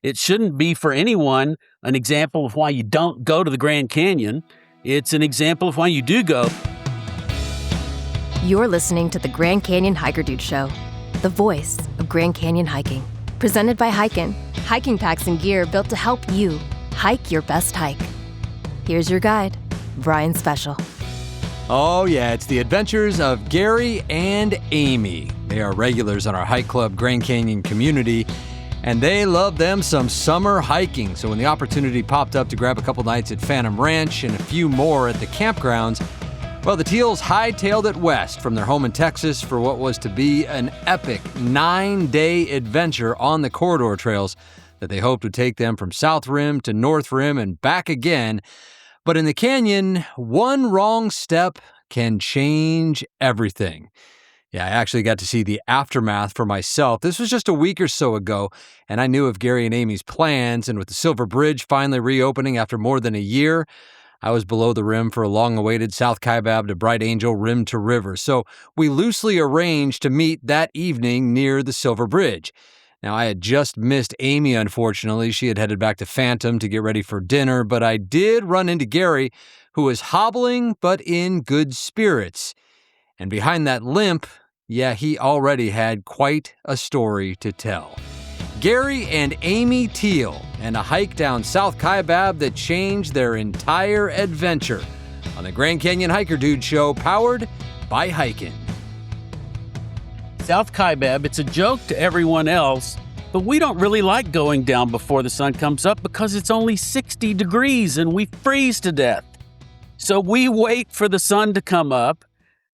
It shouldn't be for anyone an example of why you don't go to the Grand Canyon. It's an example of why you do go. You're listening to the Grand Canyon Hiker Dude Show, the voice of Grand Canyon hiking. Presented by hiKin, hiking packs and gear built to help you hike your best hike. Here's your guide, Brian Special. Oh yeah, it's the adventures of Gary and Amy. They are regulars on our Hike Club Grand Canyon community, and they love them some summer hiking. So when the opportunity popped up to grab a couple nights at Phantom Ranch and a few more at the campgrounds, well, the Teals hightailed it west from their home in Texas for what was to be an epic 9-day adventure on the corridor trails that they hoped would take them from South Rim to North Rim and back again. But in the canyon, one wrong step can change everything. Yeah, I actually got to see the aftermath for myself. This was just a week or so ago, and I knew of Gary and Amy's plans, and with the Silver Bridge finally reopening after more than a year, I was below the rim for a long-awaited South Kaibab to Bright Angel Rim to River, so we loosely arranged to meet that evening near the Silver Bridge. Now, I had just missed Amy, unfortunately. She had headed back to Phantom to get ready for dinner, but I did run into Gary, who was hobbling but in good spirits. And behind that limp, yeah, he already had quite a story to tell. Gary and Amy Teal, and a hike down South Kaibab that changed their entire adventure on the Grand Canyon Hiker Dude Show, powered by hiKin. South Kaibab, it's a joke to everyone else, but we don't really like going down before the sun comes up because it's only 60 degrees and we freeze to death. So we wait for the sun to come up,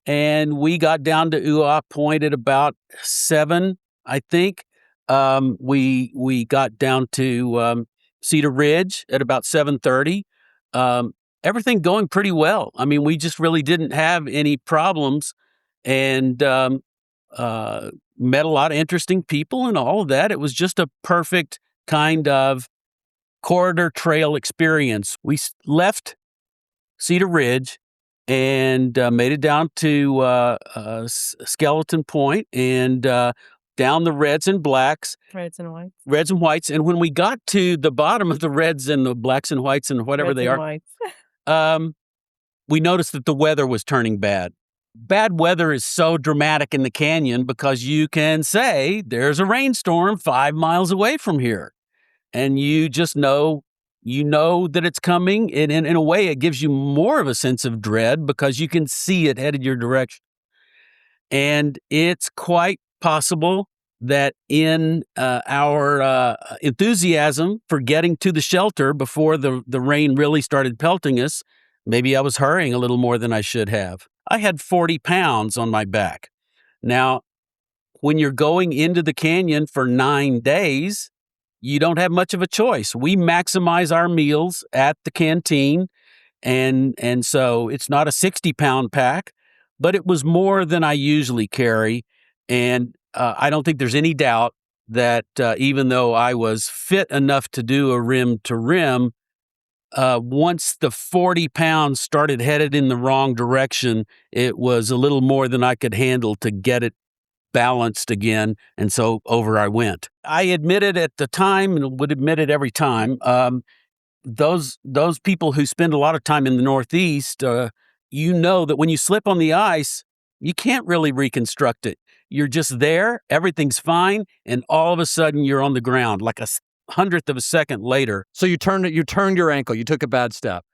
and we got down to Uah Point at about 7, I think. We got down to Cedar Ridge at about 7:30. Everything going pretty well. I mean, we just really didn't have any problems, and met a lot of interesting people and all of that. It was just a perfect kind of corridor trail experience. We left Cedar Ridge and made it down to Skeleton Point and down the reds and blacks. Reds and whites. Reds and whites. And when we got to the bottom of the reds and the blacks and whites and whatever Reds they and are, whites. we noticed that the weather was turning bad. Bad weather is so dramatic in the canyon because you can say there's a rainstorm 5 miles away from here. And you just know, that it's coming. And in a way, it gives you more of a sense of dread because you can see it headed your direction. And it's quite possible that in our enthusiasm for getting to the shelter before the rain really started pelting us, maybe I was hurrying a little more than I should have. I had 40 pounds on my back. Now, when you're going into the canyon for 9 days, you don't have much of a choice. We maximize our meals at the canteen, and so it's not a 60-pound pack, but it was more than I usually carry. And I don't think there's any doubt that even though I was fit enough to do a rim to rim, once the 40 pounds started headed in the wrong direction, it was a little more than I could handle to get it balanced again, and so over I went. I admitted at the time, and would admit it every time, those people who spend a lot of time in the Northeast, you know that when you slip on the ice, you can't really reconstruct it. You're just there, everything's fine, and all of a sudden you're on the ground like a 100th of a second later. So you turned your ankle. You took a bad step.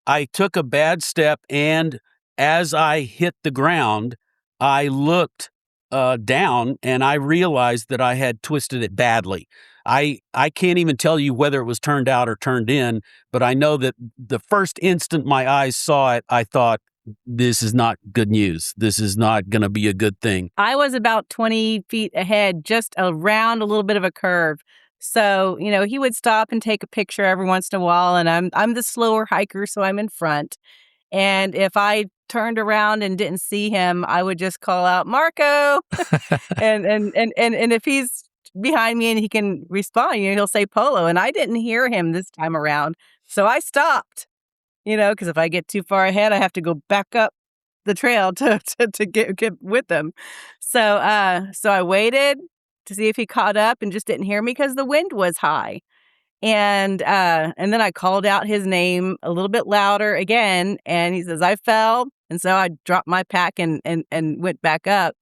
I took a bad step, and as I hit the ground, I looked down, and I realized that I had twisted it badly. I can't even tell you whether it was turned out or turned in, but I know that the first instant my eyes saw it, I thought, this is not good news. This is not going to be a good thing. I was about 20 feet ahead, just around a little bit of a curve. So, he would stop and take a picture every once in a while, and I'm the slower hiker, so I'm in front. And if I turned around and didn't see him, I would just call out, Marco. and if he's behind me and he can respond, he'll say Polo. And I didn't hear him this time around. So I stopped, because if I get too far ahead, I have to go back up the trail to get with him. So I waited to see if he caught up and just didn't hear me because the wind was high. And then I called out his name a little bit louder again, and he says, "I fell." And so I dropped my pack and went back up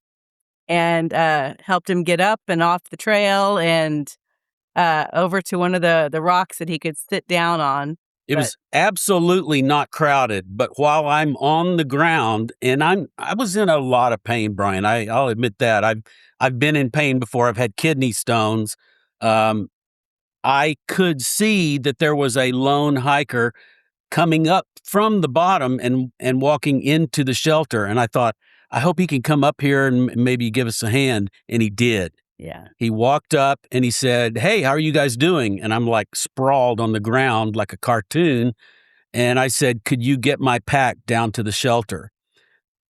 and helped him get up and off the trail and over to one of the rocks that he could sit down on. It But was absolutely not crowded, but while I'm on the ground and I was in a lot of pain, Brian. I'll admit that. I've been in pain before. I've had kidney stones. Um, I could see that there was a lone hiker coming up from the bottom and walking into the shelter, and I thought, I hope he can come up here and maybe give us a hand, and he did. yeah, He walked up and he said, "Hey, how are you guys doing?" And I'm like sprawled on the ground like a cartoon. And I said, "Could you get my pack down to the shelter?"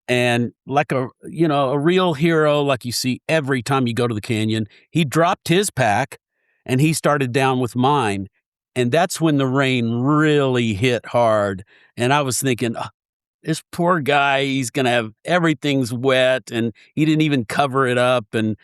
And like a real hero, like you see every time you go to the canyon, he dropped his pack and he started down with mine. And that's when the rain really hit hard. And I was thinking, this poor guy, he's gonna have everything's wet, and he didn't even cover it up, and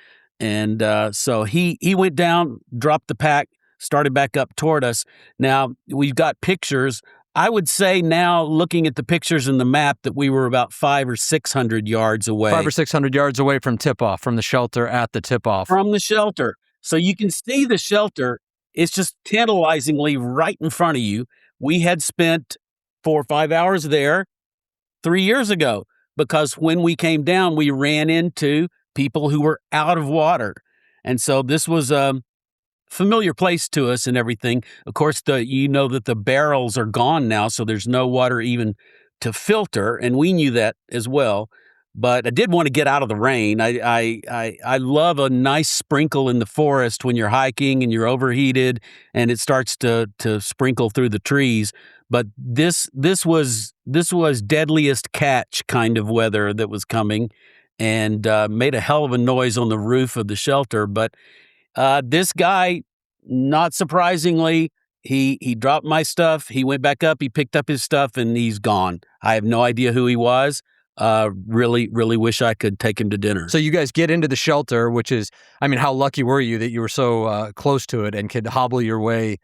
so he went down, dropped the pack, started back up toward us. Now we've got pictures. I would say now, looking at the pictures in the map, that we were about 500 or 600 yards away 500 or 600 yards away from tip-off, from the shelter at the tip-off. from the shelter. So you can see the shelter. It's just tantalizingly right in front of you. We had spent 4 or 5 hours there 3 years ago, because when we came down, we ran into people who were out of water. And so this was a familiar place to us and everything. Of course, that the barrels are gone now, so there's no water even to filter, and we knew that as well. But I did want to get out of the rain. I love a nice sprinkle in the forest when you're hiking and you're overheated and it starts to sprinkle through the trees. But this was deadliest catch kind of weather that was coming, and made a hell of a noise on the roof of the shelter. But this guy, not surprisingly, he dropped my stuff. He went back up. He picked up his stuff, and he's gone. I have no idea who he was. Really, really wish I could take him to dinner. So you guys get into the shelter, which is, I mean, how lucky were you that you were so close to it and could hobble your way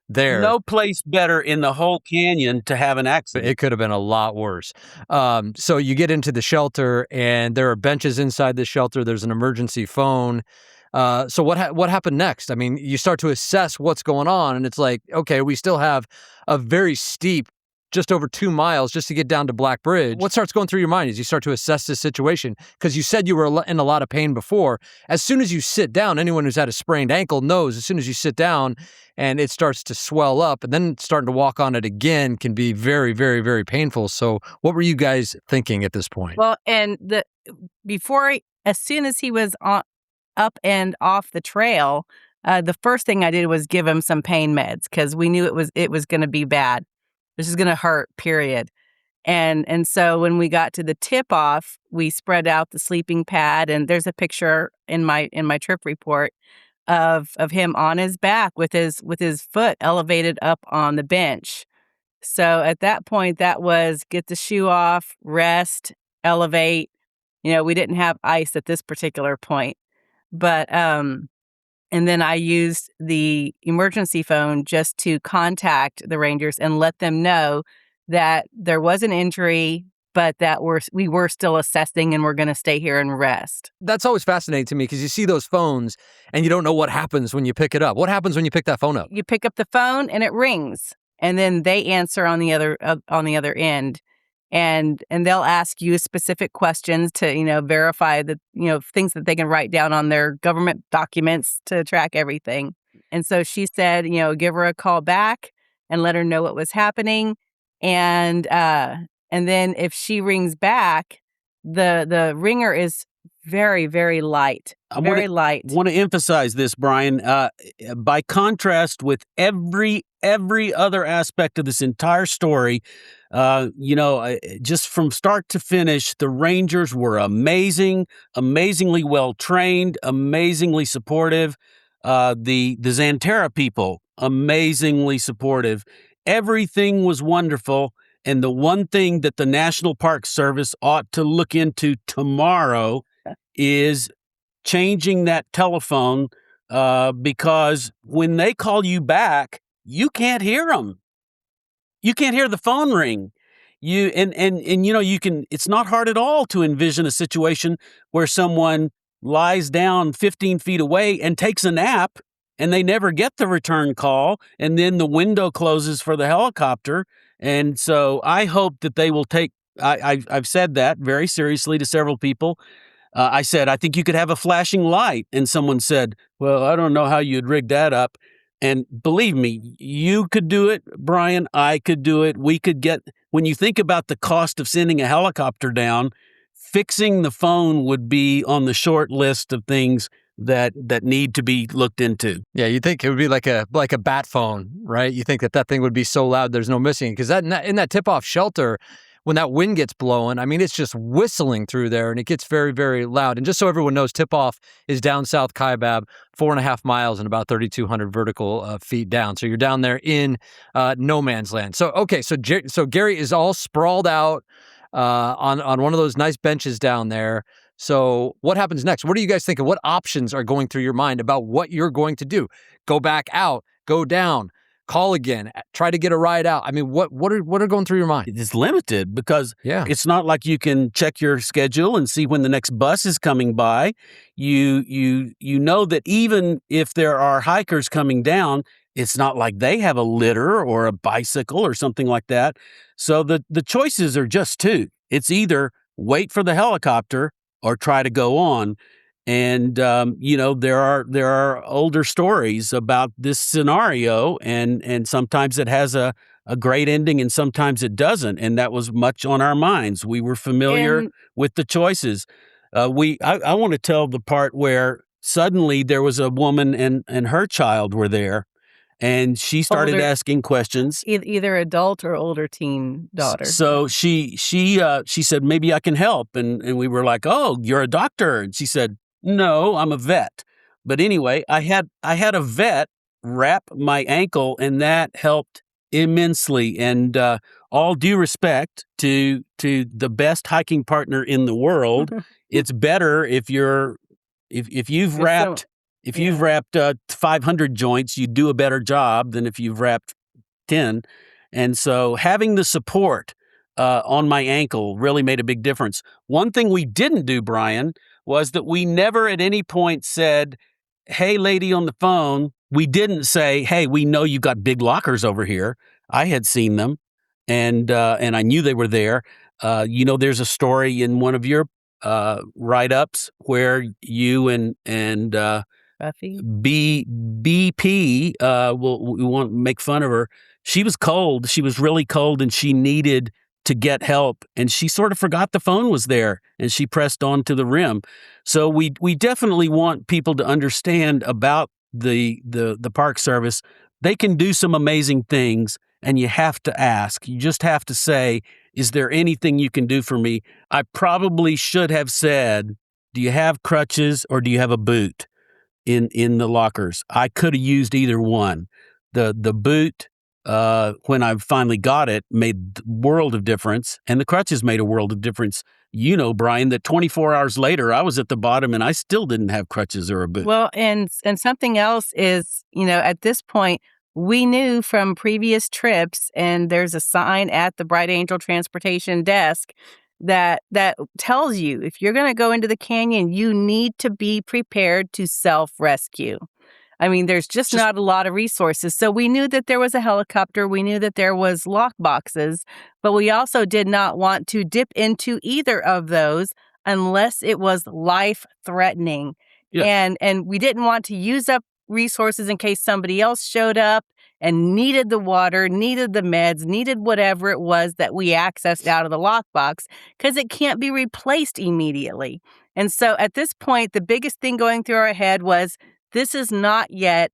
there? No place better in the whole canyon to have an accident. It could have been a lot worse. So you get into the shelter, and there are benches inside the shelter. There's an emergency phone. So what happened next? I mean, you start to assess what's going on, and it's like, okay, we still have a very steep, just over 2 miles just to get down to Black Bridge. What starts going through your mind as you start to assess this situation? Because you said you were in a lot of pain before. As soon as you sit down, anyone who's had a sprained ankle knows as soon as you sit down and it starts to swell up, and then starting to walk on it again can be very, very, very painful. So what were you guys thinking at this point? well, and as soon as he was up and off the trail, the first thing I did was give him some pain meds, because we knew it was going to be bad. This is going to hurt, period. And so when we got to the tip off, we spread out the sleeping pad, and there's a picture in my trip report of him on his back with his foot elevated up on the bench. So at that point, that was get the shoe off, rest, elevate. We didn't have ice at this particular point, but and then I used the emergency phone just to contact the rangers and let them know that there was an injury, but that we were still assessing and we're going to stay here and rest. That's always fascinating to me, because you see those phones and you don't know what happens when you pick it up. What happens when you pick that phone up? You pick up the phone and it rings, and then they answer on the other end. And they'll ask you specific questions to, verify that, things that they can write down on their government documents to track everything. And so she said, give her a call back and let her know what was happening. And then if she rings back, the ringer is very, very light. Very light. I want to emphasize this, Brian. By contrast with every other aspect of this entire story, just from start to finish, the Rangers were amazing, amazingly well trained, amazingly supportive. The Xanterra people, amazingly supportive. Everything was wonderful. And the one thing that the National Park Service ought to look into tomorrow is changing that telephone, because when they call you back, you can't hear them. You can't hear the phone ring. You can, it's not hard at all to envision a situation where someone lies down 15 feet away and takes a nap and they never get the return call, and then the window closes for the helicopter. And so I hope that they will take, I've said that very seriously to several people. I said, I think you could have a flashing light. And someone said, well, I don't know how you'd rig that up. And believe me, you could do it, Brian. I could do it. We could get, when you think about the cost of sending a helicopter down, fixing the phone would be on the short list of things that need to be looked into. Yeah, you think it would be like a bat phone, right? You think that thing would be so loud there's no missing, because in that tip-off shelter, when that wind gets blowing, I mean, it's just whistling through there, and it gets very, very loud. And just so everyone knows, tip-off is down South Kaibab, 4.5 miles and about 3,200 vertical feet down. So you're down there in no man's land. So, okay, so Gary is all sprawled out on one of those nice benches down there. So what happens next? What are you guys thinking? What options are going through your mind about what you're going to do? Go back out, go down, call again, try to get a ride out. I mean, what are going through your mind? It's limited because Yeah. it's not like you can check your schedule and see when the next bus is coming by. You know that even if there are hikers coming down, it's not like they have a litter or a bicycle or something like that. So the choices are just two. It's either wait for the helicopter or try to go on. And there are older stories about this scenario, and sometimes it has a great ending, and sometimes it doesn't. And that was much on our minds. We were familiar with the choices. I want to tell the part where suddenly there was a woman and her child were there, and she started asking questions. Either adult or older teen daughter. So she said, maybe I can help. And we were like, oh, you're a doctor. And she said, no, I'm a vet. But anyway, I had a vet wrap my ankle, and that helped immensely. And all due respect to the best hiking partner in the world, it's better if you've wrapped 500 joints, you do a better job than if you've wrapped 10. And so having the support on my ankle really made a big difference. One thing we didn't do, Brian, was that we never at any point said, hey, lady on the phone. We didn't say, hey, we know you've got big lockers over here. I had seen them, and I knew they were there. There's a story in one of your write-ups where you and Buffy? BP, we won't make fun of her. She was cold. She was really cold, and she needed to get help, and she sort of forgot the phone was there, and she pressed on to the rim. So we definitely want people to understand about the Park Service. They can do some amazing things, and you have to ask. You just have to say, is there anything you can do for me? I probably should have said, do you have crutches or do you have a boot in the lockers? I could have used either one. The boot, when I finally got it, made a world of difference, and the crutches made a world of difference. You know, Brian, that 24 hours later, I was at the bottom and I still didn't have crutches or a boot. Well, and something else is, at this point, we knew from previous trips, and there's a sign at the Bright Angel Transportation desk that tells you if you're going to go into the canyon, you need to be prepared to self-rescue. I mean, there's just not a lot of resources. So we knew that there was a helicopter. We knew that there was lock boxes, but we also did not want to dip into either of those unless it was life-threatening. Yeah. And we didn't want to use up resources in case somebody else showed up and needed the water, needed the meds, needed whatever it was that we accessed out of the lockbox, because it can't be replaced immediately. And so at this point, the biggest thing going through our head was, this is not yet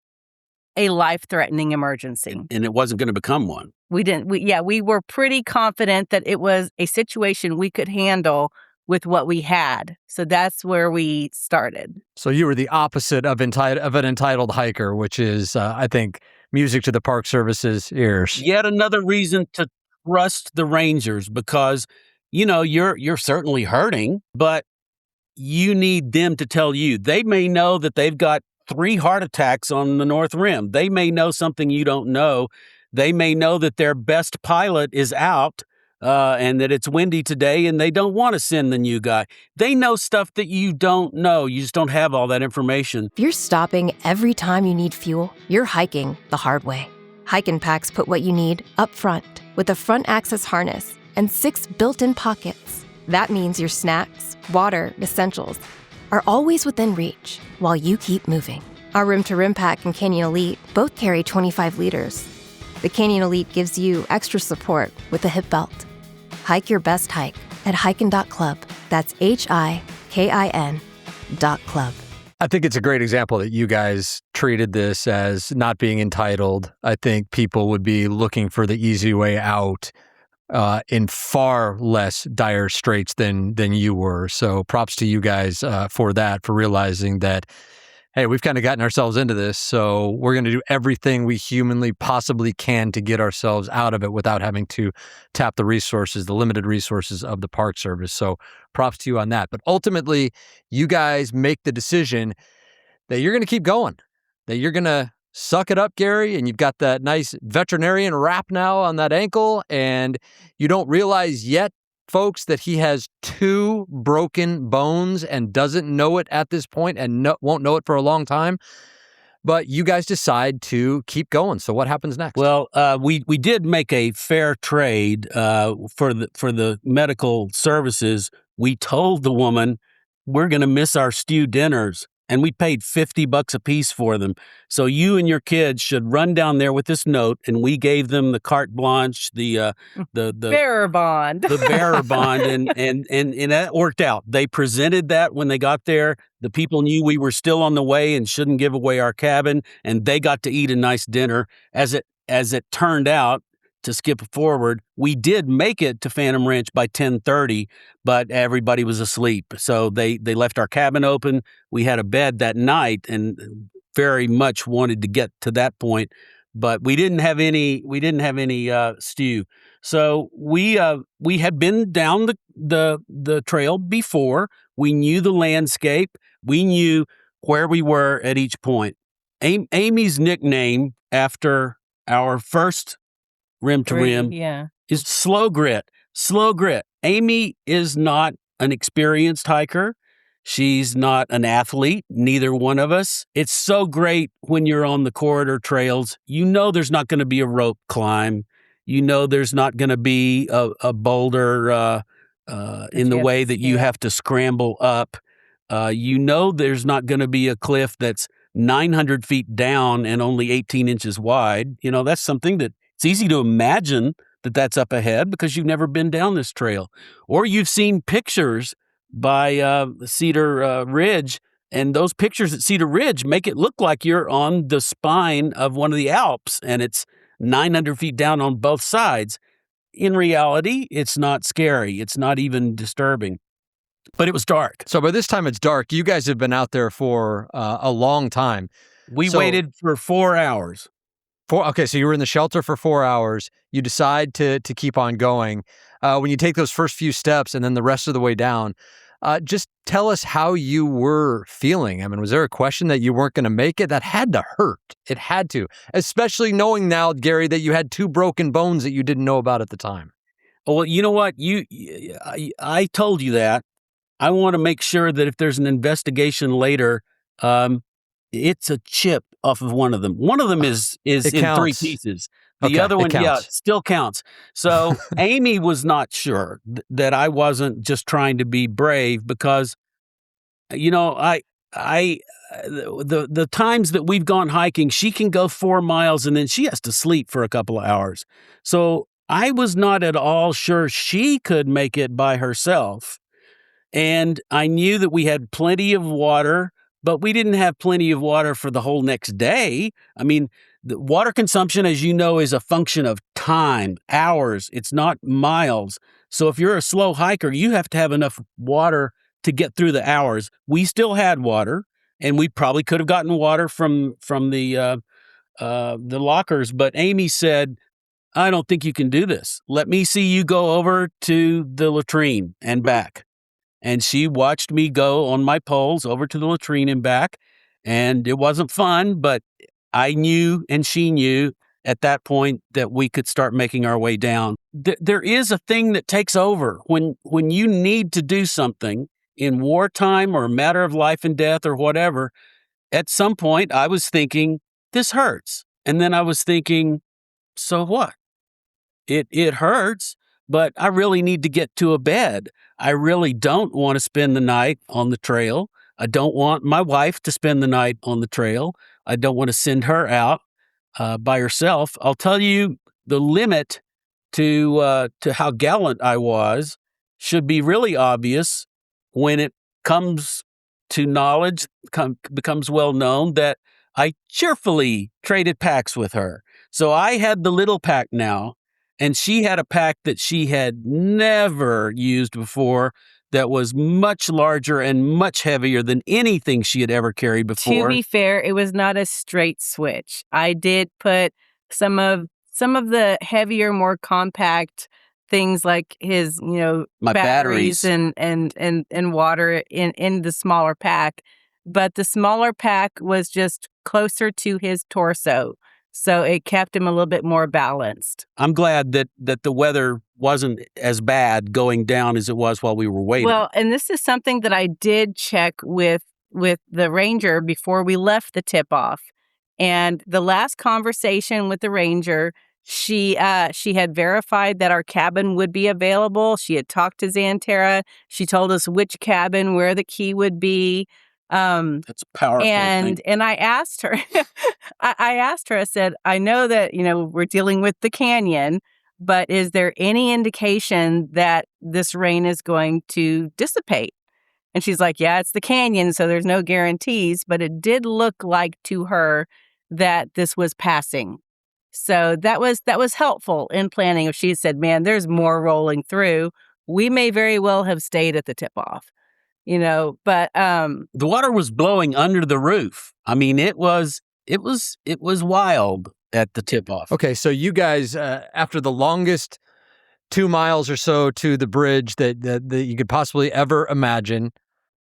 a life-threatening emergency. And it wasn't going to become one. We were pretty confident that it was a situation we could handle with what we had. So that's where we started. So you were the opposite of an entitled hiker, which is, I think, music to the Park Service's ears. Yet another reason to trust the rangers, because, you're certainly hurting, but you need them to tell you. They may know that they've got 3 heart attacks on the North Rim. They may know something you don't know. They may know that their best pilot is out and that it's windy today and they don't want to send the new guy. They know stuff that you don't know. You just don't have all that information. If you're stopping every time you need fuel, you're hiking the hard way. hiKin packs put what you need up front with a front access harness and 6 built-in pockets. That means your snacks, water, essentials are always within reach while you keep moving. Our Rim-to-Rim pack and Canyon Elite both carry 25 liters. The Canyon Elite gives you extra support with a hip belt. Hike your best hike at hikin.club. That's HIKIN.club. I think it's a great example that you guys treated this as not being entitled. I think people would be looking for the easy way out in far less dire straits than you were. So props to you guys for that, for realizing that, hey, we've kind of gotten ourselves into this, so we're going to do everything we humanly possibly can to get ourselves out of it without having to tap the resources, the limited resources of the Park Service. So props to you on that. But ultimately, you guys make the decision that you're going to keep going, that you're going to suck it up, Gary, and you've got that nice veterinarian wrap now on that ankle, and you don't realize yet, folks, that he has 2 broken bones and doesn't know it at this point and won't know it for a long time. But you guys decide to keep going. So what happens next? Well, we did make a fair trade for the medical services. We told the woman we're going to miss our stew dinners, and we paid $50 a piece for them. So you and your kids should run down there with this note, and we gave them the carte blanche, the bearer bond, the bearer bond, and that worked out. They presented that when they got there. The people knew we were still on the way and shouldn't give away our cabin, and they got to eat a nice dinner. As it turned out, to skip forward, we did make it to Phantom Ranch by 10:30, but everybody was asleep. So they left our cabin open. We had a bed that night and very much wanted to get to that point, but we didn't have any stew. So we had been down the trail before. We knew the landscape. We knew where we were at each point. Amy's nickname after our first Rim to Rim is Slow Grit. Slow Grit. Amy is not an experienced hiker. She's not an athlete, neither one of us. It's so great when you're on the corridor trails. You know there's not going to be a rope climb. You know there's not going to be a boulder in the way that you have to scramble up. You know there's not going to be a cliff that's 900 feet down and only 18 inches wide. You know, that's something that it's easy to imagine that that's up ahead because you've never been down this trail. Or you've seen pictures by Cedar Ridge, and those pictures at Cedar Ridge make it look like you're on the spine of one of the Alps, and it's 900 feet down on both sides. In reality, it's not scary. It's not even disturbing. But it was dark. So by this time it's dark. You guys have been out there for a long time. We waited for 4 hours. Okay, so you were in the shelter for 4 hours. You decide to keep on going. When you take those first few steps and then the rest of the way down, just tell us how you were feeling. I mean, was there a question that you weren't going to make it? That had to hurt. It had to, especially knowing now, Gary, that you had 2 broken bones that you didn't know about at the time. Well, you know what? I told you that. I want to make sure that if there's an investigation later, it's a chip off of one of them. One of them is in 3 pieces. The other one, still counts. So Amy was not sure that I wasn't just trying to be brave because, you know, the times that we've gone hiking, she can go 4 miles and then she has to sleep for a couple of hours. So I was not at all sure she could make it by herself. And I knew that we had plenty of water, but we didn't have plenty of water for the whole next day. I mean, the water consumption, as you know, is a function of time, hours. It's not miles. So if you're a slow hiker, you have to have enough water to get through the hours. We still had water, and we probably could have gotten water from the lockers. But Amy said, I don't think you can do this. Let me see you go over to the latrine and back. And she watched me go on my poles over to the latrine and back. and it wasn't fun, but I knew and she knew at that point that we could start making our way down. There is a thing that takes over when you need to do something in wartime or a matter of life and death or whatever. At some point, I was thinking, this hurts. And then I was thinking, so what? It hurts, but I really need to get to a bed. I really don't want to spend the night on the trail. I don't want my wife to spend the night on the trail. I don't want to send her out by herself. I'll tell you, the limit to how gallant I was should be really obvious when it comes to knowledge, becomes well known that I cheerfully traded packs with her. So I had the little pack now, and she had a pack that she had never used before that was much larger and much heavier than anything she had ever carried before. To be fair, it was not a straight switch. I did put some of the heavier, more compact things like his, My batteries. and water in the smaller pack, but the smaller pack was just closer to his torso, so it kept him a little bit more balanced. I'm glad that the weather wasn't as bad going down as it was while we were waiting. Well, and this is something that I did check with the ranger before we left the tip-off. And the last conversation with the ranger, she had verified that our cabin would be available. She had talked to Xanterra. She told us which cabin, where the key would be. That's a powerful thing. And I asked her, I said, I know that, we're dealing with the canyon, but is there any indication that this rain is going to dissipate? And she's like, yeah, it's the canyon, so there's no guarantees, but it did look like to her that this was passing. So that was helpful in planning. If she had said, man, there's more rolling through, we may very well have stayed at the tip-off. But the water was blowing under the roof. I mean, it was wild at the tip-off. Okay, so you guys, after the longest 2 miles or so to the bridge that you could possibly ever imagine,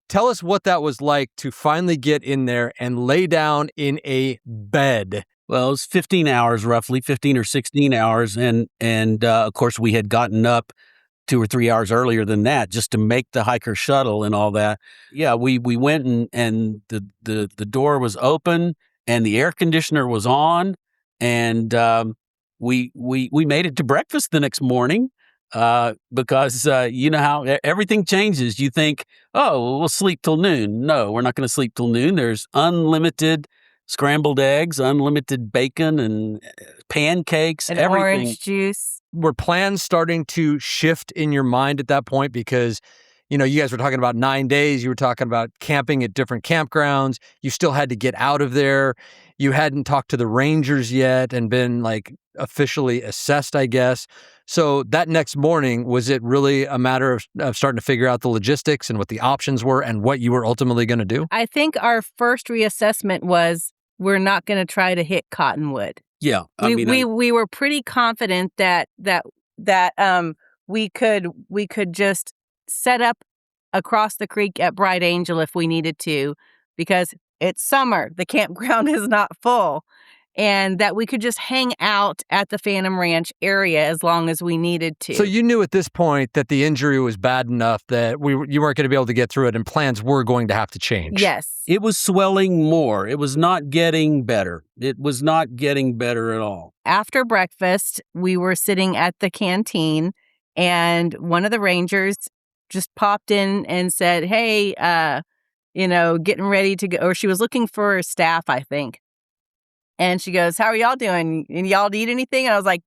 tell us what that was like to finally get in there and lay down in a bed. Well, it was 15 hours, roughly 15 or 16 hours, and of course we had gotten up 2 or 3 hours earlier than that just to make the hiker shuttle and all that. Yeah, we went and the door was open and the air conditioner was on, and we made it to breakfast the next morning because you know how everything changes. You think, oh, we'll sleep till noon. No, we're not going to sleep till noon. There's unlimited scrambled eggs, unlimited bacon, and pancakes, and everything. Orange juice. Were plans starting to shift in your mind at that point? Because, you guys were talking about 9 days. You were talking about camping at different campgrounds. You still had to get out of there. You hadn't talked to the rangers yet and been officially assessed, I guess. So that next morning, was it really a matter of starting to figure out the logistics and what the options were and what you were ultimately going to do? I think our first reassessment was we're not going to try to hit Cottonwood. Yeah, we were pretty confident that we could just set up across the creek at Bright Angel if we needed to, because it's summer, the campground is not full, and that we could just hang out at the Phantom Ranch area as long as we needed to. So you knew at this point that the injury was bad enough that you weren't going to be able to get through it, and plans were going to have to change. Yes. It was swelling more. It was not getting better. It was not getting better at all. After breakfast, we were sitting at the canteen, and one of the rangers just popped in and said, hey, getting ready to go, or she was looking for staff, I think. And she goes, how are y'all doing? And y'all need anything? And I was like,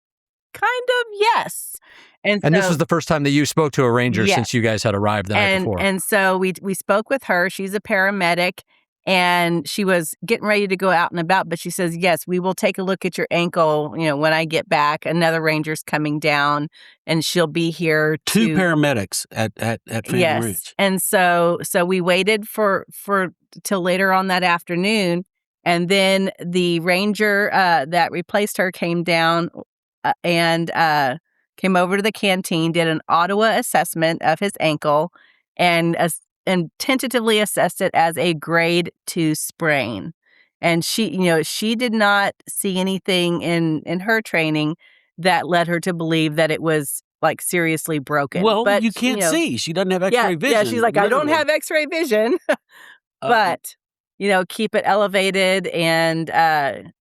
kind of, yes. And this was the first time that you spoke to a ranger since you guys had arrived the night before. And so we spoke with her. She's a paramedic, and she was getting ready to go out and about. But she says, yes, we will take a look at your ankle, when I get back. Another ranger's coming down, and she'll be here. Two paramedics at Phantom Ranch. And so we waited for till later on that afternoon. And then the ranger that replaced her came down and came over to the canteen, did an Ottawa assessment of his ankle, and and tentatively assessed it as a grade 2 sprain. And she did not see anything in her training that led her to believe that it was like seriously broken. Well, But you can't see. She doesn't have X-ray vision. Yeah, she's like, I don't literally. have X-ray vision, but keep it elevated and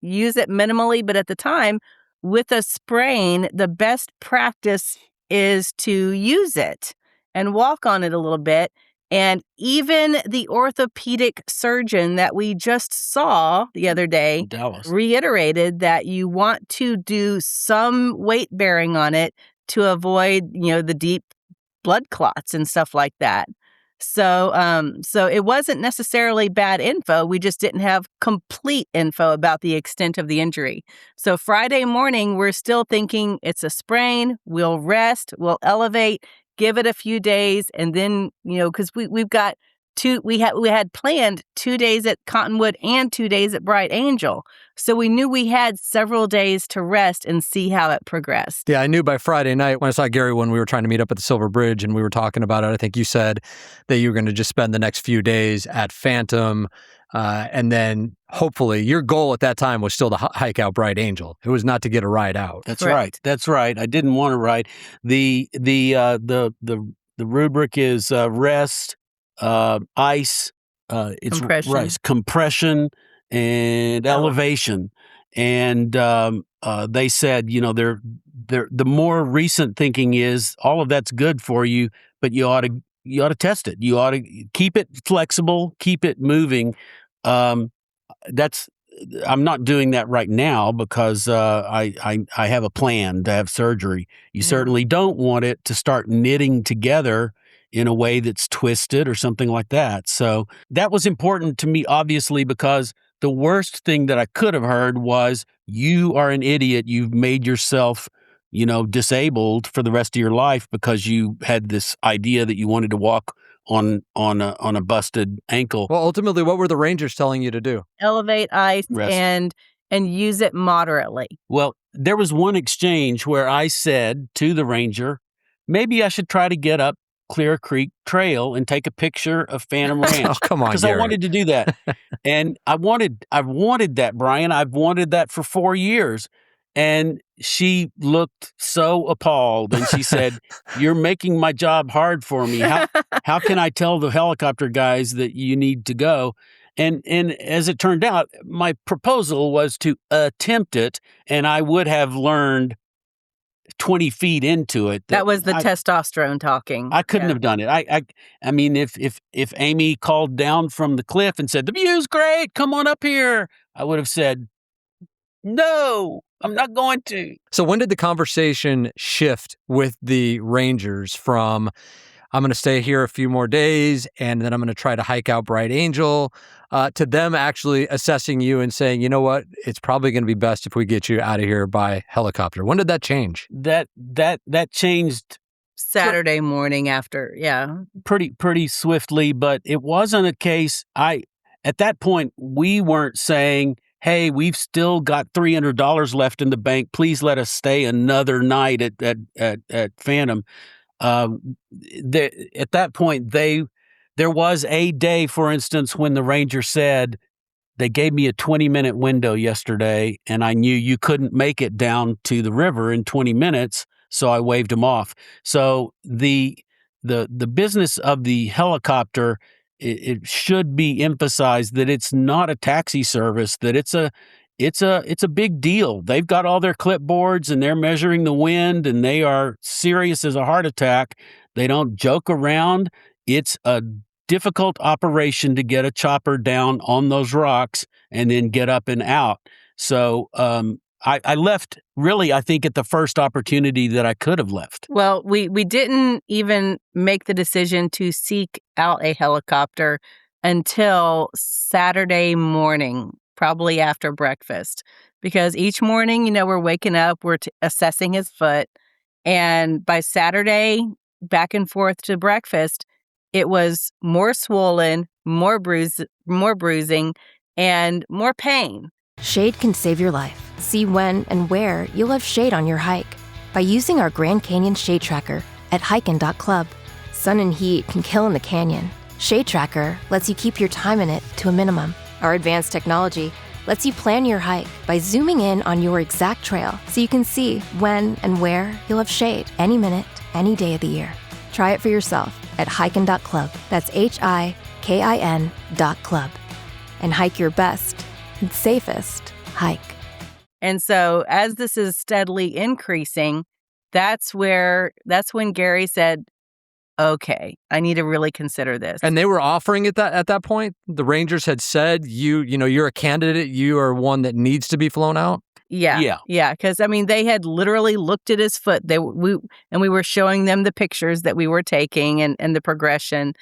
use it minimally. But at the time, with a sprain, the best practice is to use it and walk on it a little bit. And even the orthopedic surgeon that we just saw the other day Dallas. reiterated that you want to do some weight bearing on it to avoid, the deep blood clots and stuff like that. So it wasn't necessarily bad info. We just didn't have complete info about the extent of the injury. So Friday morning, we're still thinking it's a sprain. We'll rest, we'll elevate, give it a few days, and then, because we've got we had planned 2 days at Cottonwood and 2 days at Bright Angel. So we knew we had several days to rest and see how it progressed. Yeah, I knew by Friday night when I saw Gary when we were trying to meet up at the Silver Bridge and we were talking about it. I think you said that you were going to just spend the next few days at Phantom. And then hopefully your goal at that time was still to hike out Bright Angel. It was not to get a ride out. That's right. That's right. I didn't want to ride. The rubric is rest, ice, it's Compression. Right, compression and elevation. And they said, the more recent thinking is all of that's good for you, but you ought to test it. You ought to keep it flexible, keep it moving. I'm not doing that right now because I have a plan to have surgery. You certainly don't want it to start knitting together in a way that's twisted or something like that. So that was important to me, obviously, because the worst thing that I could have heard was, you are an idiot. You've made yourself, disabled for the rest of your life because you had this idea that you wanted to walk on a busted ankle. Well, ultimately, what were the Rangers telling you to do? Elevate ice Rest. and use it moderately. Well, there was one exchange where I said to the ranger, maybe I should try to get up Clear Creek Trail and take a picture of Phantom Ranch. Oh, come on, because Gary. I wanted to do that. And I've wanted that, Brian. I've wanted that for 4 years. And she looked so appalled and she said, you're making my job hard for me. How can I tell the helicopter guys that you need to go? And as it turned out, my proposal was to attempt it, and I would have learned 20 feet into it. That was the testosterone talking. I couldn't have done it. I mean, if Amy called down from the cliff and said, the view's great, come on up here, I would have said, no, I'm not going to. So when did the conversation shift with the Rangers from, I'm going to stay here a few more days and then I'm going to try to hike out Bright Angel, to them actually assessing you and saying, you know what, it's probably going to be best if we get you out of here by helicopter? When did that change? That changed Saturday morning after, pretty swiftly, but it wasn't a case. At that point, we weren't saying, hey, we've still got $300 left in the bank. Please let us stay another night at Phantom. At that point, there was a day, for instance, when the ranger said, they gave me a 20-minute window yesterday, and I knew you couldn't make it down to the river in 20 minutes, so I waved him off. So the business of the helicopter, it should be emphasized that it's not a taxi service, that it's a big deal. They've got all their clipboards and they're measuring the wind and they are serious as a heart attack. They don't joke around. It's a difficult operation to get a chopper down on those rocks and then get up and out. So I left really, I think, at the first opportunity that I could have left. Well, we didn't even make the decision to seek out a helicopter until Saturday morning, probably after breakfast, because each morning, we're waking up, we're assessing his foot. And by Saturday, back and forth to breakfast, it was more swollen, more bruising, and more pain. Shade can save your life. See when and where you'll have shade on your hike by using our Grand Canyon Shade Tracker at hiKin.club. Sun and heat can kill in the canyon. Shade Tracker lets you keep your time in it to a minimum. Our advanced technology lets you plan your hike by zooming in on your exact trail so you can see when and where you'll have shade any minute, any day of the year. Try it for yourself at hikin.club. That's HIKIN.club. And hike your best and safest hike. And so as this is steadily increasing, that's when Gary said, okay, I need to really consider this. And they were offering it at that point? The Rangers had said, you're a candidate, you are one that needs to be flown out? Yeah. Because, they had literally looked at his foot. We were showing them the pictures that we were taking and the progression.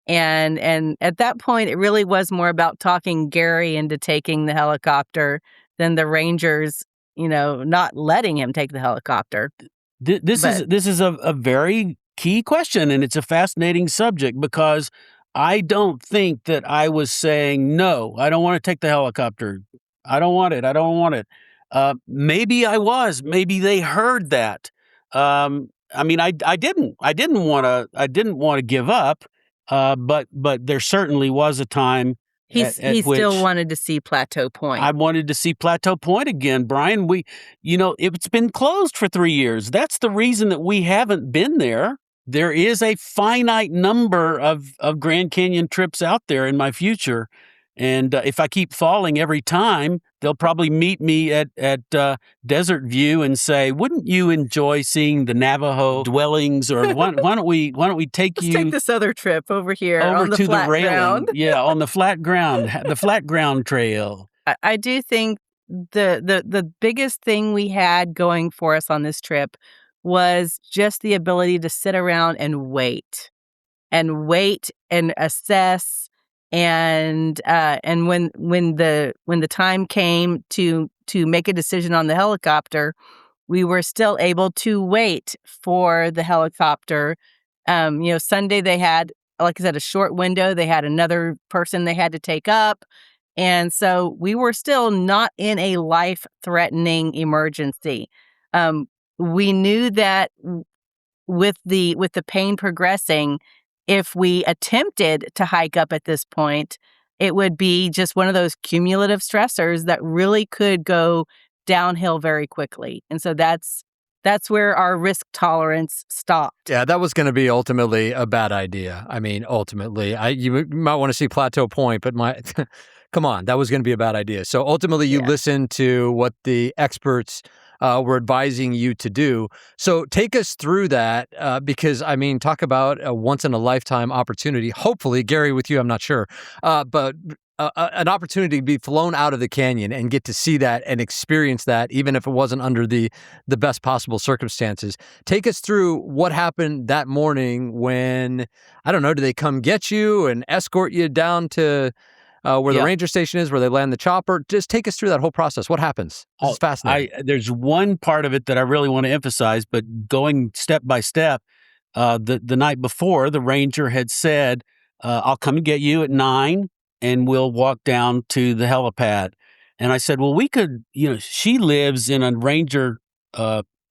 And at that point, it really was more about talking Gary into taking the helicopter than the Rangers, not letting him take the helicopter. This is a very key question, and it's a fascinating subject because I don't think that I was saying, no, I don't want to take the helicopter. I don't want it. Maybe I was. Maybe they heard that. I didn't want to give up. But there certainly was a time he which still wanted to see Plateau Point. I wanted to see Plateau Point again, Brian. It's been closed for 3 years. That's the reason that we haven't been there. There is a finite number of Grand Canyon trips out there in my future. And if I keep falling every time, they'll probably meet me at Desert View and say, "Wouldn't you enjoy seeing the Navajo dwellings?" Or why don't we take Let's you take this other trip over here on the to flat the railing? ground. Yeah, on the flat ground, the flat ground trail. I do think the biggest thing we had going for us on this trip was just the ability to sit around and wait and assess. And when the time came to make a decision on the helicopter, we were still able to wait for the helicopter. Sunday they had, like I said, a short window. They had another person they had to take up. And so we were still not in a life-threatening emergency. We knew that with the pain progressing, if we attempted to hike up at this point, it would be just one of those cumulative stressors that really could go downhill very quickly. And so that's where our risk tolerance stopped. Yeah, that was going to be ultimately a bad idea. Ultimately, you might want to see Plateau Point, but come on, that was going to be a bad idea. So ultimately, you listened to what the experts were advising you to do. So take us through that because, talk about a once-in-a-lifetime opportunity. Hopefully, Gary, with you, I'm not sure, but an opportunity to be flown out of the canyon and get to see that and experience that, even if it wasn't under the best possible circumstances. Take us through what happened that morning when, I don't know, do they come get you and escort you down to where the ranger station is, where they land the chopper? Just take us through that whole process. What happens? This is fascinating. There's one part of it that I really want to emphasize, but going step by step, the night before, the ranger had said, I'll come and get you at 9 and we'll walk down to the helipad. And I said, well, we could, she lives in a ranger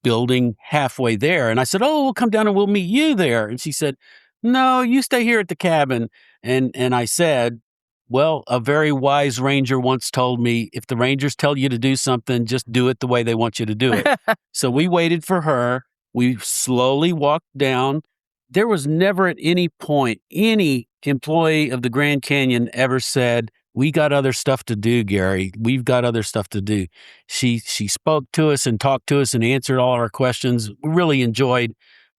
building halfway there. And I said, oh, we'll come down and we'll meet you there. And she said, no, you stay here at the cabin. And I said, well, a very wise ranger once told me, if the rangers tell you to do something, just do it the way they want you to do it. So we waited for her. We slowly walked down. There was never at any point any employee of the Grand Canyon ever said, we got other stuff to do, Gary. We've got other stuff to do. She spoke to us and talked to us and answered all our questions. We really enjoyed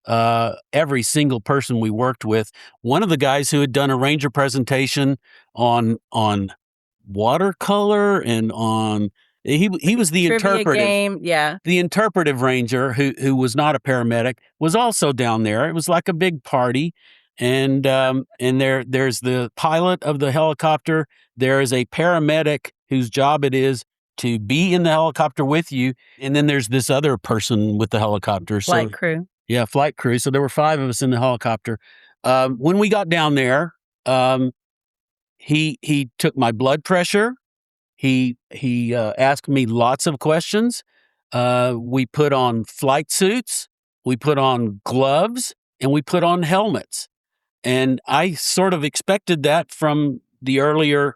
every single person we worked with. One of the guys who had done a ranger presentation on watercolor and on he was the interpretive game, the interpretive ranger who was not a paramedic was also down there. It was like a big party, and there's the pilot of the helicopter. There is a paramedic whose job it is to be in the helicopter with you, and then there's this other person with the helicopter. Flight crew. Yeah, flight crew. So there were 5 of us in the helicopter. When we got down there, he took my blood pressure. He asked me lots of questions. We put on flight suits. We put on gloves, and we put on helmets. And I sort of expected that from the earlier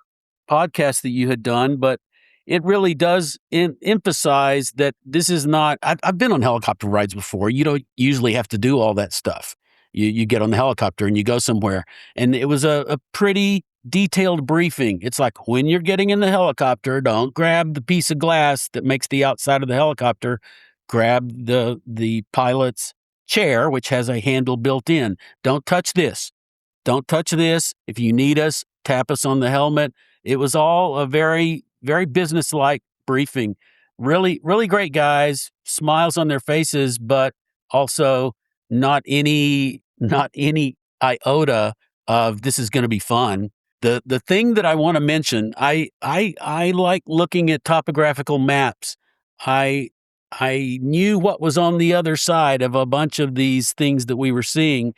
podcast that you had done, but it really does emphasize that this is not. I've been on helicopter rides before. You don't usually have to do all that stuff. You get on the helicopter and you go somewhere, and it was a pretty detailed briefing. It's like, when you're getting in the helicopter, don't grab the piece of glass that makes the outside of the helicopter. Grab the pilot's chair, which has a handle built in. Don't touch this. Don't touch this. If you need us, tap us on the helmet. It was all a very, very businesslike briefing. Really, really great guys, smiles on their faces, but also not any iota of this is going to be fun. The thing that I want to mention, I like looking at topographical maps. I knew what was on the other side of a bunch of these things that we were seeing.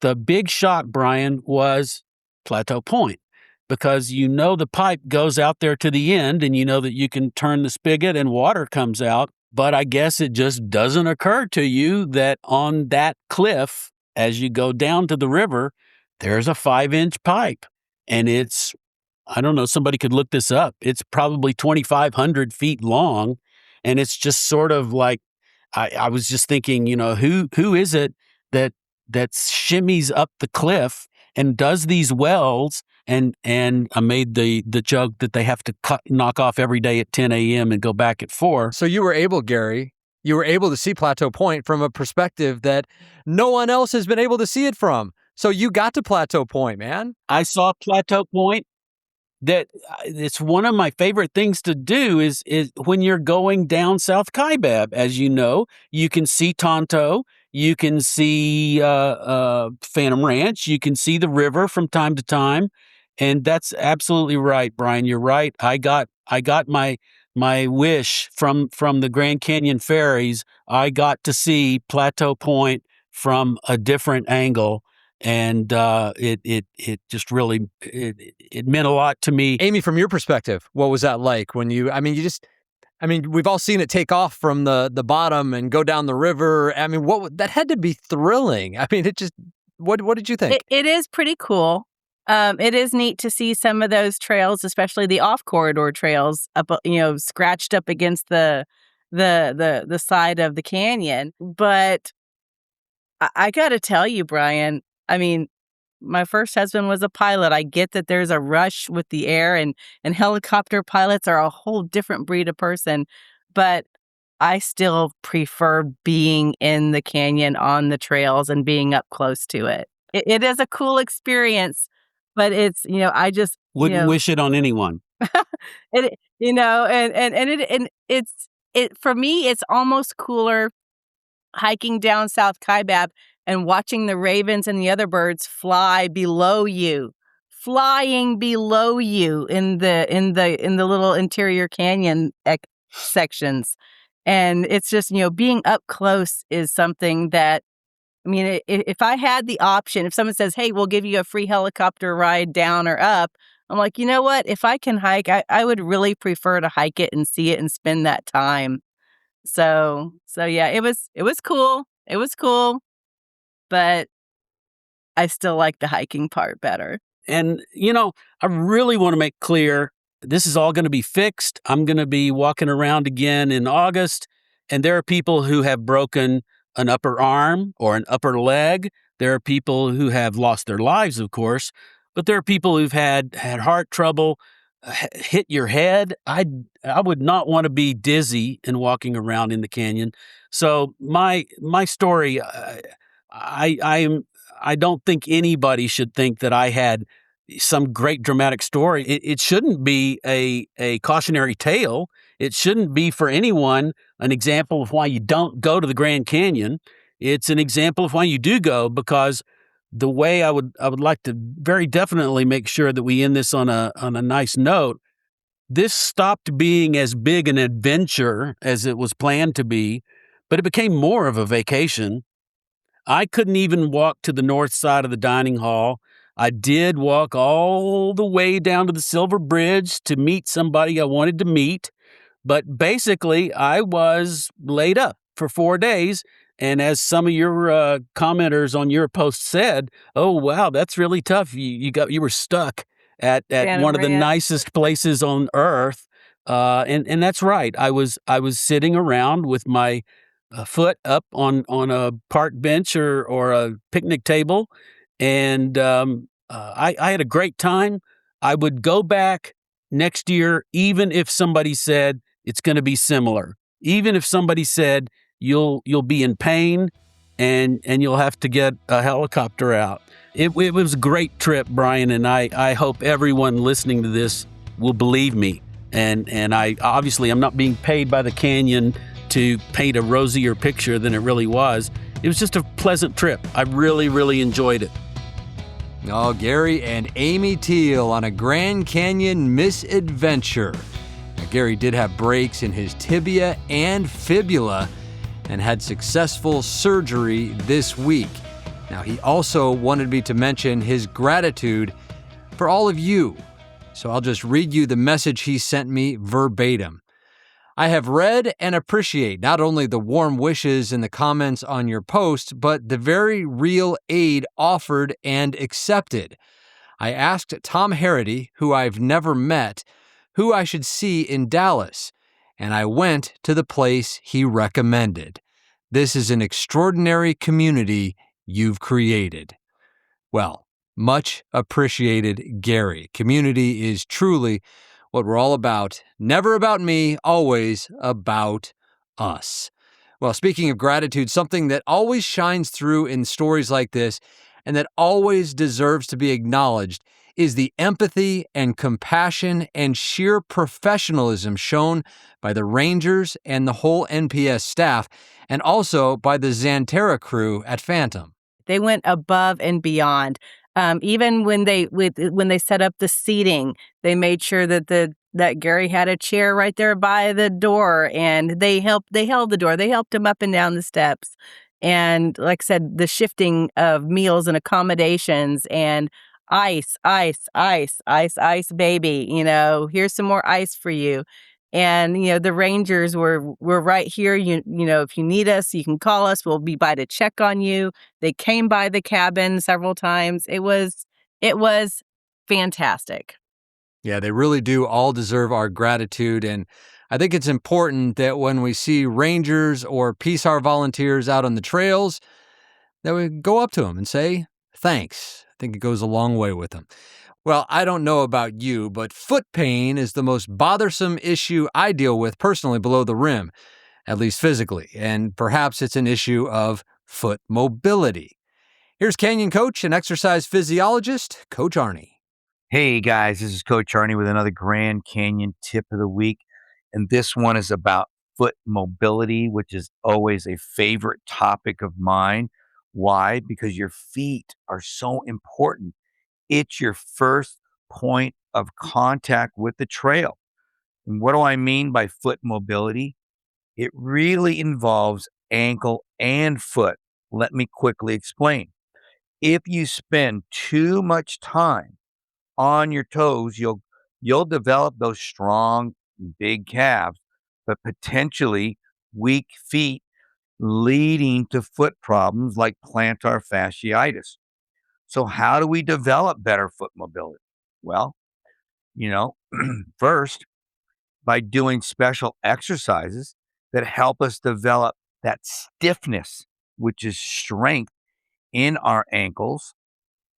The big shock, Brian, was Plateau Point, because the pipe goes out there to the end, and you know that you can turn the spigot and water comes out. But I guess it just doesn't occur to you that on that cliff, as you go down to the river, there's a 5-inch pipe. And I don't know, somebody could look this up. It's probably 2,500 feet long. And it's just sort of like, I was just thinking, who is it that shimmies up the cliff and does these wells? And I made the joke that they have to knock off every day at 10 a.m. and go back at 4. So you were able, Gary, to see Plateau Point from a perspective that no one else has been able to see it from. So you got to Plateau Point, man. I saw Plateau Point. That it's one of my favorite things to do is when you're going down South Kaibab. As you know, you can see Tonto, you can see Phantom Ranch, you can see the river from time to time, and that's absolutely right, Brian. You're right. I got my wish from the Grand Canyon ferries. I got to see Plateau Point from a different angle. And it just really it meant a lot to me. Amy, from your perspective, what was that like when we've all seen it take off from the bottom and go down the river. I mean, that had to be thrilling. I mean, what did you think? It is pretty cool. It is neat to see some of those trails, especially the off corridor trails, up scratched up against the side of the canyon. But I got to tell you, Brian. I mean, my first husband was a pilot. I get that there's a rush with the air, and helicopter pilots are a whole different breed of person. But I still prefer being in the canyon on the trails and being up close to it. It is a cool experience, but it's, I just wouldn't wish it on anyone. and it's for me, it's almost cooler hiking down South Kaibab and watching the ravens and the other birds flying below you in the little interior canyon sections. And it's just, being up close is something that, I mean, if I had the option, if someone says, hey, we'll give you a free helicopter ride down or up, I'm like, you know what? If I can hike, I would really prefer to hike it and see it and spend that time. So yeah, it was cool. It was cool. But I still like the hiking part better. And, I really want to make clear, this is all going to be fixed. I'm going to be walking around again in August, and there are people who have broken an upper arm or an upper leg. There are people who have lost their lives, of course, but there are people who've had heart trouble, hit your head. I would not want to be dizzy and walking around in the canyon. So my story, I don't think anybody should think that I had some great dramatic story. It shouldn't be a cautionary tale. It shouldn't be for anyone an example of why you don't go to the Grand Canyon. It's an example of why you do go, because the way I would like to very definitely make sure that we end this on a nice note. This stopped being as big an adventure as it was planned to be, but it became more of a vacation. I couldn't even walk to the north side of the dining hall. I did walk all the way down to the Silver Bridge to meet somebody I wanted to meet. But basically, I was laid up for 4 days, And as some of your commenters on your post said, oh wow, that's really tough. You were stuck at Santa one of the Maria. nicest places on earth. And that's right. I was sitting around with my foot up on a park bench or a picnic table, and I had a great time. I would go back next year, even if somebody said it's going to be similar, even if somebody said you'll be in pain and you'll have to get a helicopter out. It was a great trip, Brian, and I hope everyone listening to this will believe me. And I obviously I'm not being paid by the canyon to paint a rosier picture than it really was. It was just a pleasant trip. I really, really enjoyed it. Oh, Gary and Amy Teal on a Grand Canyon misadventure. Now, Gary did have breaks in his tibia and fibula and had successful surgery this week. Now, he also wanted me to mention his gratitude for all of you. So I'll just read you the message he sent me verbatim. I have read and appreciate not only the warm wishes in the comments on your post, but the very real aid offered and accepted. I asked Tom Harrity, who I've never met, who I should see in Dallas, and I went to the place he recommended. This is an extraordinary community you've created. Well, much appreciated, Gary. Community is truly what we're all about. Never about me, always about us. Well, speaking of gratitude, something that always shines through in stories like this and that always deserves to be acknowledged is the empathy and compassion and sheer professionalism shown by the Rangers and the whole NPS staff, and also by the Xanterra crew at Phantom. They went above and beyond. Even when they set up the seating, they made sure that Gary had a chair right there by the door, and they held the door. They helped him up and down the steps. And like I said, the shifting of meals and accommodations and ice, ice, ice, ice, ice, baby. Here's some more ice for you. And the Rangers were right here. If you need us, you can call us. We'll be by to check on you. They came by the cabin several times. It was fantastic. Yeah, they really do all deserve our gratitude. And I think it's important that when we see Rangers or Peace Hour volunteers out on the trails, that we go up to them and say, thanks. I think it goes a long way with them. Well, I don't know about you, but foot pain is the most bothersome issue I deal with personally below the rim, at least physically. And perhaps it's an issue of foot mobility. Here's Canyon coach and exercise physiologist, Coach Arnie. Hey guys, this is Coach Arnie with another Grand Canyon tip of the week. And this one is about foot mobility, which is always a favorite topic of mine. Why? Because your feet are so important. It's your first point of contact with the trail. And what do I mean by foot mobility? It really involves ankle and foot. Let me quickly explain. If you spend too much time on your toes, you'll develop those strong, big calves, but potentially weak feet, leading to foot problems like plantar fasciitis. So how do we develop better foot mobility? Well, you know, first, by doing special exercises that help us develop that stiffness, which is strength in our ankles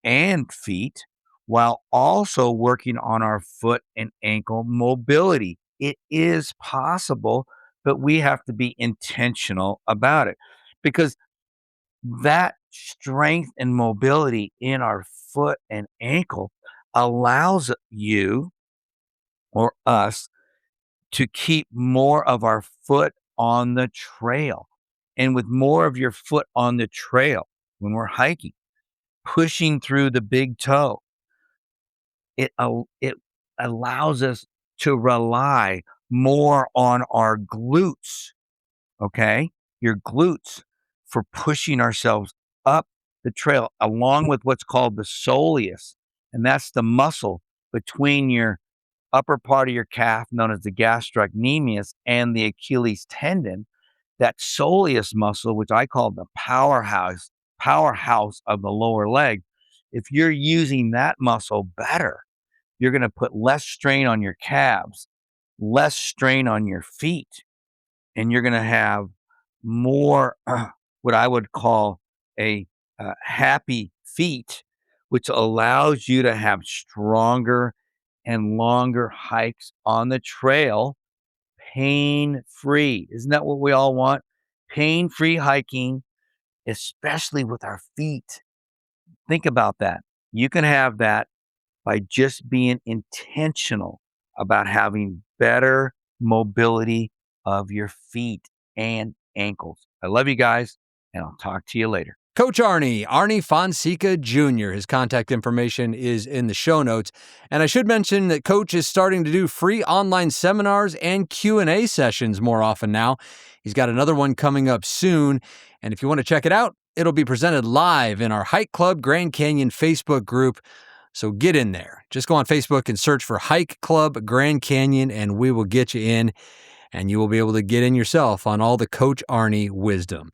and feet, while also working on our foot and ankle mobility. It is possible, but we have to be intentional about it, because that strength and mobility in our foot and ankle allows you or us to keep more of our foot on the trail. And with more of your foot on the trail when we're hiking, pushing through the big toe, it allows us to rely more on our glutes, okay? Your glutes, for pushing ourselves up the trail, along with what's called the soleus, and that's the muscle between your upper part of your calf, known as the gastrocnemius, and the Achilles tendon, that soleus muscle, which I call the powerhouse of the lower leg, if you're using that muscle better, you're going to put less strain on your calves, less strain on your feet, and you're going to have more what I would call a happy feet, which allows you to have stronger and longer hikes on the trail, pain-free. Isn't that what we all want? Pain-free hiking, especially with our feet. Think about that. You can have that by just being intentional about having better mobility of your feet and ankles. I love you guys, and I'll talk to you later. Coach Arnie Fonseca Jr. His contact information is in the show notes. And I should mention that Coach is starting to do free online seminars and Q&A sessions more often now. He's got another one coming up soon. And if you want to check it out, it'll be presented live in our Hike Club Grand Canyon Facebook group. So get in there. Just go on Facebook and search for Hike Club Grand Canyon, and we will get you in. And you will be able to get in yourself on all the Coach Arnie wisdom.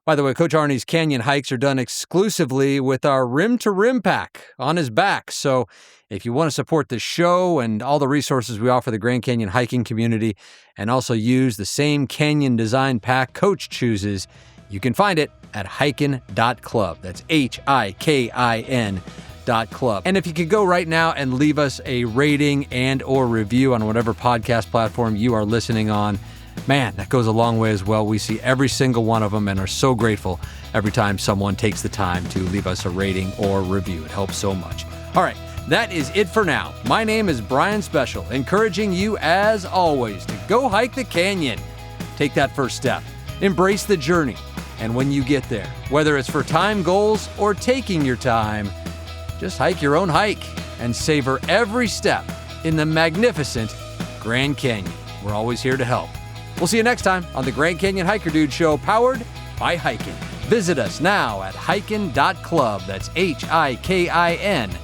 By the way, Coach Arnie's canyon hikes are done exclusively with our Rim to Rim pack on his back. So if you want to support the show and all the resources we offer the Grand Canyon hiking community and also use the same canyon design pack Coach chooses, you can find it at hikin.club. That's HIKIN.club. And if you could go right now and leave us a rating and or review on whatever podcast platform you are listening on, man, that goes a long way as well. We see every single one of them and are so grateful every time someone takes the time to leave us a rating or review. It helps so much. All right, that is it for now. My name is Brian Special, encouraging you as always to go hike the canyon. Take that first step. Embrace the journey. And when you get there, whether it's for time goals or taking your time, just hike your own hike and savor every step in the magnificent Grand Canyon. We're always here to help. We'll see you next time on the Grand Canyon Hiker Dude Show, powered by hiKin. Visit us now at hikin.club. That's HIKIN.club.